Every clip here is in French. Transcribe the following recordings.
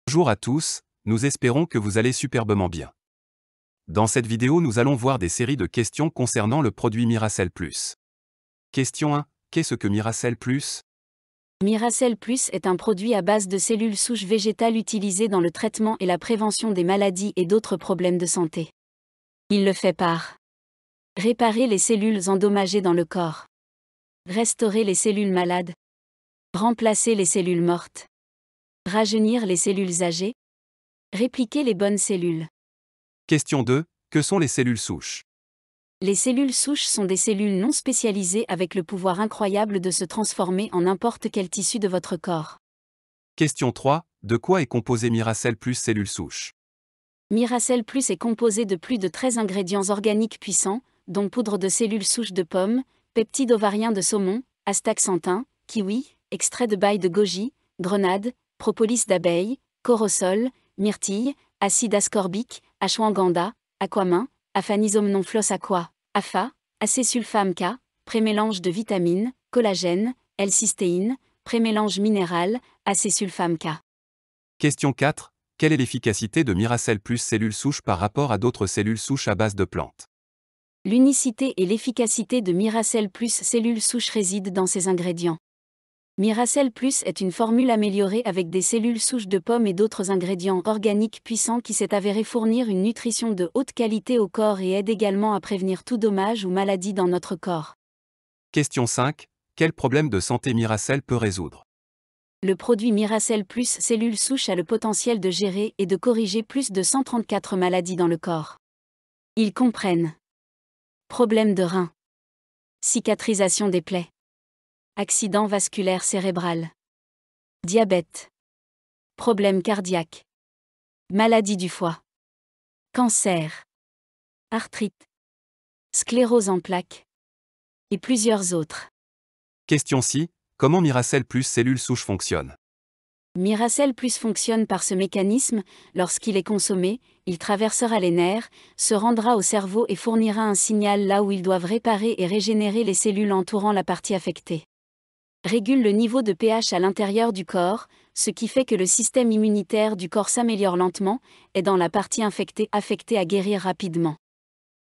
Bonjour à tous, nous espérons que vous allez superbement bien. Dans cette vidéo, nous allons voir des séries de questions concernant le produit Miracell Plus. Question 1. Qu'est-ce que Miracell Plus? Miracell Plus est un produit à base de cellules souches végétales utilisé dans le traitement et la prévention des maladies et d'autres problèmes de santé. Il le fait par réparer les cellules endommagées dans le corps, restaurer les cellules malades, remplacer les cellules mortes, rajeunir les cellules âgées, répliquer les bonnes cellules. Question 2. Que sont les cellules souches? Les cellules souches sont des cellules non spécialisées avec le pouvoir incroyable de se transformer en n'importe quel tissu de votre corps. Question 3. De quoi est composé Miracell Plus cellules souches? Miracell Plus est composé de plus de 13 ingrédients organiques puissants, dont poudre de cellules souches de pommes, peptides ovariens de saumon, astaxanthin, kiwi, extrait de baille de goji, grenade, propolis d'abeille, corosol, myrtille, acide ascorbique, ashwagandha, aquamin, aphanisomnon-floss aqua, AFA, acésulfame K, prémélange de vitamines, collagène, L-cystéine, prémélange minéral, acésulfame K. Question 4. Quelle est l'efficacité de Miracell Plus cellules souches par rapport à d'autres cellules souches à base de plantes? L'unicité et l'efficacité de Miracell Plus cellules souches résident dans ses ingrédients. Miracell Plus est une formule améliorée avec des cellules souches de pommes et d'autres ingrédients organiques puissants qui s'est avéré fournir une nutrition de haute qualité au corps et aide également à prévenir tout dommage ou maladie dans notre corps. Question 5. Quel problème de santé Miracell peut résoudre? Le produit Miracell Plus cellules souches a le potentiel de gérer et de corriger plus de 134 maladies dans le corps. Ils comprennent problèmes de reins, cicatrisation des plaies, accident vasculaire cérébral, diabète, problèmes cardiaques, maladie du foie, cancer, arthrite, sclérose en plaques, et plusieurs autres. Question 6. Comment Miracell Plus cellules souches fonctionne? Miracell Plus fonctionne par ce mécanisme, lorsqu'il est consommé, il traversera les nerfs, se rendra au cerveau et fournira un signal là où ils doivent réparer et régénérer les cellules entourant la partie affectée. Régule le niveau de pH à l'intérieur du corps, ce qui fait que le système immunitaire du corps s'améliore lentement, aidant la partie affectée à guérir rapidement.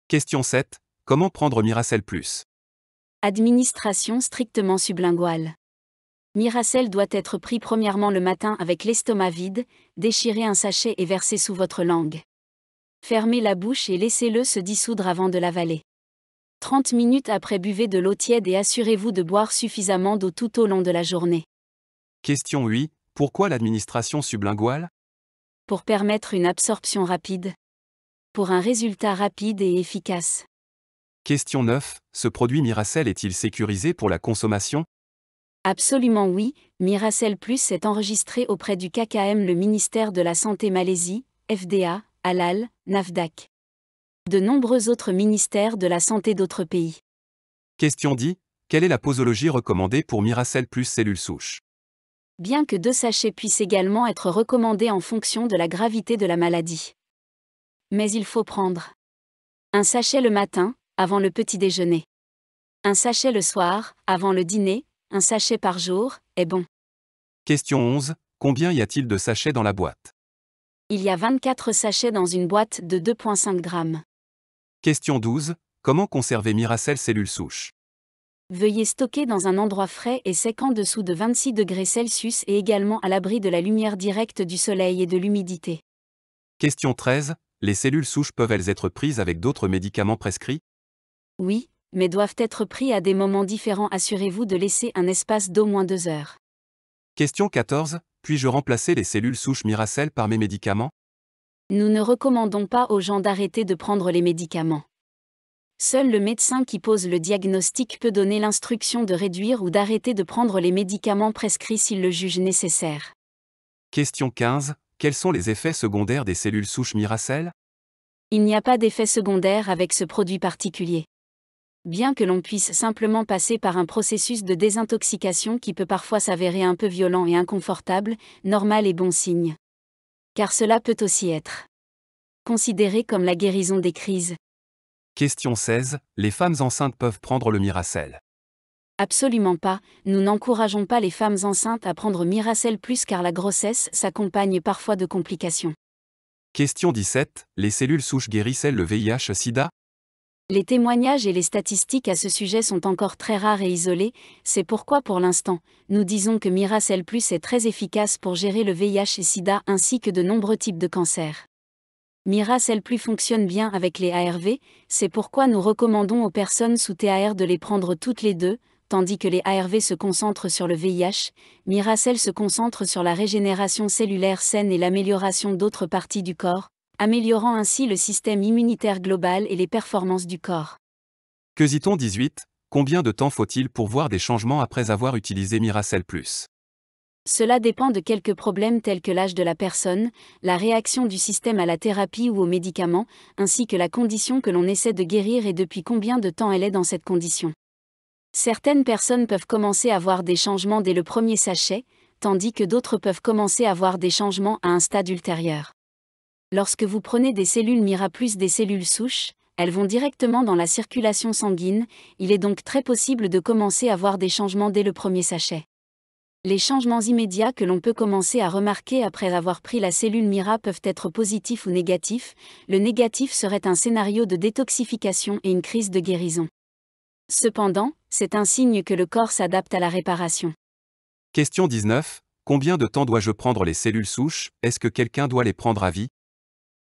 Question 7. Comment prendre Miracell Plus? Administration strictement sublinguale. Miracell doit être pris premièrement le matin avec l'estomac vide, déchirez un sachet et versez sous votre langue. Fermez la bouche et laissez-le se dissoudre avant de l'avaler. 30 minutes après, buvez de l'eau tiède et assurez-vous de boire suffisamment d'eau tout au long de la journée. Question 8. Pourquoi l'administration sublinguale? Pour permettre une absorption rapide. Pour un résultat rapide et efficace. Question 9. Ce produit Miracell est-il sécurisé pour la consommation? Absolument oui, Miracell Plus est enregistré auprès du KKM, le ministère de la Santé Malaisie, FDA, Halal, NAFDAC. De nombreux autres ministères de la santé d'autres pays. Question 10. Quelle est la posologie recommandée pour Miracell Plus cellules souches? Bien que 2 sachets puissent également être recommandés en fonction de la gravité de la maladie. Mais il faut prendre un sachet le matin, avant le petit déjeuner. Un sachet le soir, avant le dîner, un sachet par jour, est bon. Question 11. Combien y a-t-il de sachets dans la boîte? Il y a 24 sachets dans une boîte de 2,5 grammes. Question 12. Comment conserver Miracell cellules souches? Veuillez stocker dans un endroit frais et sec en dessous de 26 degrés Celsius et également à l'abri de la lumière directe du soleil et de l'humidité. Question 13. Les cellules souches peuvent-elles être prises avec d'autres médicaments prescrits? Oui, mais doivent être pris à des moments différents. Assurez-vous de laisser un espace d'au moins 2 heures. Question 14. Puis-je remplacer les cellules souches Miracell par mes médicaments? Nous ne recommandons pas aux gens d'arrêter de prendre les médicaments. Seul le médecin qui pose le diagnostic peut donner l'instruction de réduire ou d'arrêter de prendre les médicaments prescrits s'il le juge nécessaire. Question 15. Quels sont les effets secondaires des cellules souches Miracell? Il n'y a pas d'effet secondaire avec ce produit particulier. Bien que l'on puisse simplement passer par un processus de désintoxication qui peut parfois s'avérer un peu violent et inconfortable, normal et bon signe. Car cela peut aussi être considéré comme la guérison des crises. Question 16. Les femmes enceintes peuvent prendre le Miracell? Absolument pas, nous n'encourageons pas les femmes enceintes à prendre Miracell Plus car la grossesse s'accompagne parfois de complications. Question 17. Les cellules souches guérissent-elles le VIH/SIDA? Les témoignages et les statistiques à ce sujet sont encore très rares et isolés, c'est pourquoi pour l'instant, nous disons que Miracell Plus est très efficace pour gérer le VIH et SIDA ainsi que de nombreux types de cancers. Miracell Plus fonctionne bien avec les ARV, c'est pourquoi nous recommandons aux personnes sous TAR de les prendre toutes les deux, tandis que les ARV se concentrent sur le VIH, Miracell se concentre sur la régénération cellulaire saine et l'amélioration d'autres parties du corps, améliorant ainsi le système immunitaire global et les performances du corps. Quesiton 18. Combien de temps faut-il pour voir des changements après avoir utilisé Miracell Plus? Cela dépend de quelques problèmes tels que l'âge de la personne, la réaction du système à la thérapie ou aux médicaments, ainsi que la condition que l'on essaie de guérir et depuis combien de temps elle est dans cette condition. Certaines personnes peuvent commencer à voir des changements dès le premier sachet, tandis que d'autres peuvent commencer à voir des changements à un stade ultérieur. Lorsque vous prenez des cellules Mira plus des cellules souches, elles vont directement dans la circulation sanguine, il est donc très possible de commencer à voir des changements dès le premier sachet. Les changements immédiats que l'on peut commencer à remarquer après avoir pris la cellule Mira peuvent être positifs ou négatifs. Le négatif serait un scénario de détoxification et une crise de guérison. Cependant, c'est un signe que le corps s'adapte à la réparation. Question 19. Combien de temps dois-je prendre les cellules souches? Est-ce que quelqu'un doit les prendre à vie?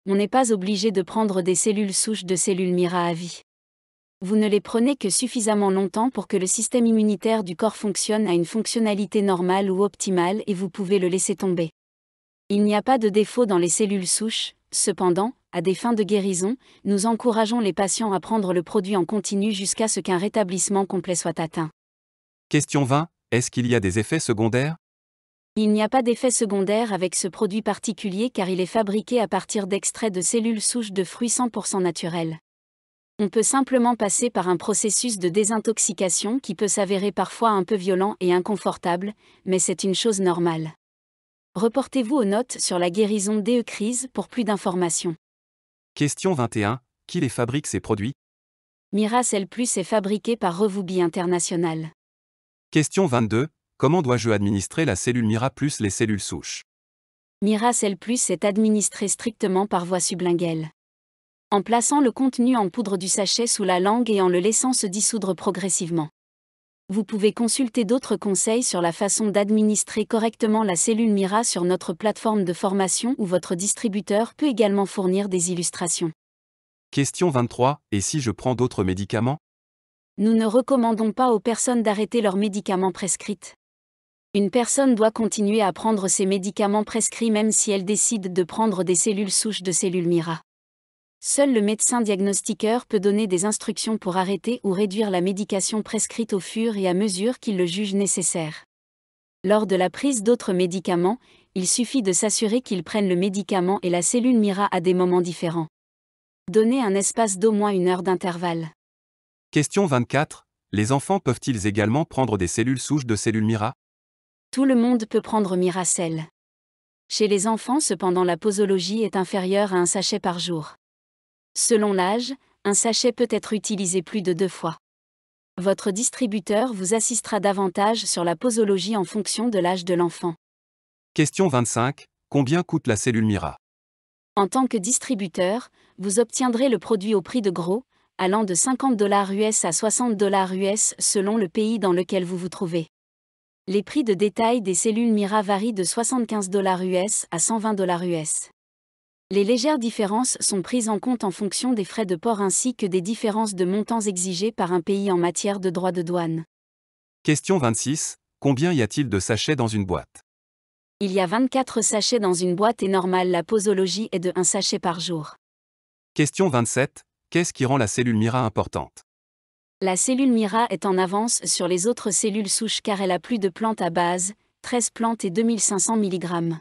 On n'est pas obligé de prendre des cellules souches de cellules Mira à vie. Vous ne les prenez que suffisamment longtemps pour que le système immunitaire du corps fonctionne à une fonctionnalité normale ou optimale et vous pouvez le laisser tomber. Il n'y a pas de défaut dans les cellules souches, cependant, à des fins de guérison, nous encourageons les patients à prendre le produit en continu jusqu'à ce qu'un rétablissement complet soit atteint. Question 20. Est-ce qu'il y a des effets secondaires? Il n'y a pas d'effet secondaire avec ce produit particulier car il est fabriqué à partir d'extraits de cellules souches de fruits 100% naturels. On peut simplement passer par un processus de désintoxication qui peut s'avérer parfois un peu violent et inconfortable, mais c'est une chose normale. Reportez-vous aux notes sur la guérison DE-Crise pour plus d'informations. Question 21. Qui les fabrique ces produits? Miracell Plus est fabriqué par Revoubi International. Question 22. Comment dois-je administrer la cellule Mira plus les cellules souches? Miracell Plus est administré strictement par voie sublinguale. En plaçant le contenu en poudre du sachet sous la langue et en le laissant se dissoudre progressivement. Vous pouvez consulter d'autres conseils sur la façon d'administrer correctement la cellule Mira sur notre plateforme de formation ou votre distributeur peut également fournir des illustrations. Question 23. Et si je prends d'autres médicaments? Nous ne recommandons pas aux personnes d'arrêter leurs médicaments prescrits. Une personne doit continuer à prendre ses médicaments prescrits même si elle décide de prendre des cellules souches de cellules Mira. Seul le médecin diagnostiqueur peut donner des instructions pour arrêter ou réduire la médication prescrite au fur et à mesure qu'il le juge nécessaire. Lors de la prise d'autres médicaments, il suffit de s'assurer qu'ils prennent le médicament et la cellule Mira à des moments différents. Donnez un espace d'au moins 1 heure d'intervalle. Question 24. Les enfants peuvent-ils également prendre des cellules souches de cellules Mira? Tout le monde peut prendre Miracell. Chez les enfants cependant la posologie est inférieure à un sachet par jour. Selon l'âge, un sachet peut être utilisé plus de 2 fois. Votre distributeur vous assistera davantage sur la posologie en fonction de l'âge de l'enfant. Question 25. Combien coûte la cellule Mira? En tant que distributeur, vous obtiendrez le produit au prix de gros, allant de $50 US à $60 US selon le pays dans lequel vous vous trouvez. Les prix de détail des cellules Mira varient de $75 US à $120 US. Les légères différences sont prises en compte en fonction des frais de port ainsi que des différences de montants exigés par un pays en matière de droits de douane. Question 26. Combien y a-t-il de sachets dans une boîte? Il y a 24 sachets dans une boîte et normale la posologie est de 1 sachet par jour. Question 27. Qu'est-ce qui rend la cellule Mira importante? La cellule Mira est en avance sur les autres cellules souches car elle a plus de plantes à base, 13 plantes et 2500 mg.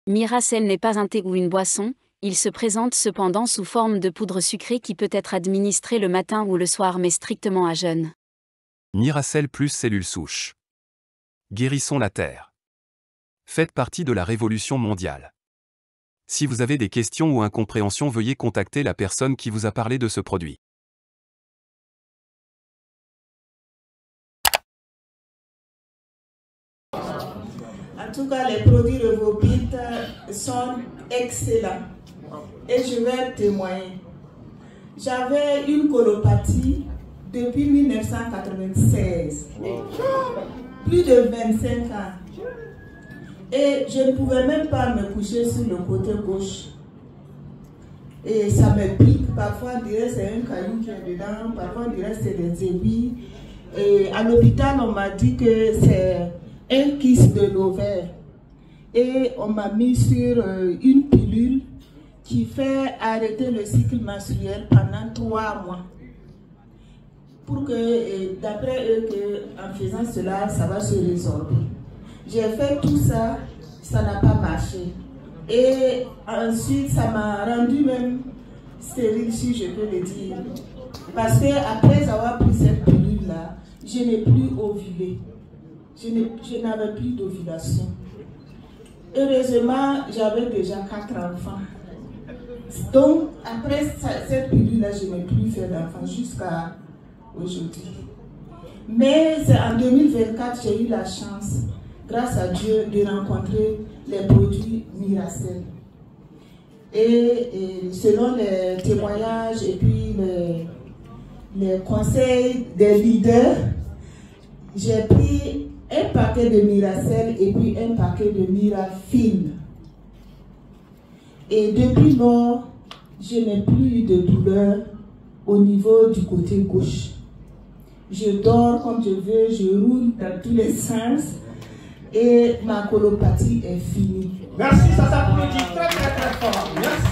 Miracell n'est pas un thé ou une boisson, il se présente cependant sous forme de poudre sucrée qui peut être administrée le matin ou le soir mais strictement à jeûne. Miracell plus cellules souches. Guérissons la Terre. Faites partie de la révolution mondiale. Si vous avez des questions ou incompréhensions, veuillez contacter la personne qui vous a parlé de ce produit. tout cas, les produits Revobit sont excellents. Et je vais témoigner. J'avais une colopathie depuis 1996. Plus de 25 ans. Et je ne pouvais même pas me coucher sur le côté gauche. Et ça me pique. Parfois, on dirait que c'est un caillou qui est dedans. Parfois, on dirait que c'est des aiguilles. Et à l'hôpital, on m'a dit que c'est un kyste de l'ovaire. Et on m'a mis sur une pilule qui fait arrêter le cycle menstruel pendant 3 mois. Pour que, d'après eux, en faisant cela, ça va se résorber. J'ai fait tout ça, ça n'a pas marché. Et ensuite, ça m'a rendu même stérile, si je peux le dire. Parce que après avoir pris cette pilule-là, je n'ai plus ovulé. Je n'avais plus d'ovulation. Heureusement, j'avais déjà 4 enfants. Donc, après cette pilule-là, je n'ai plus fait d'enfants jusqu'à aujourd'hui. Mais c'est en 2024 j'ai eu la chance, grâce à Dieu, de rencontrer les produits Miracel. Et selon les témoignages et puis les conseils des leaders, j'ai pris un paquet de Miracel et puis un paquet de Mirafil. Et depuis lors, je n'ai plus de douleur au niveau du côté gauche. Je dors comme je veux, je roule dans tous les sens et ma colopathie est finie. Merci, ça s'applaudit très très très fort. Merci.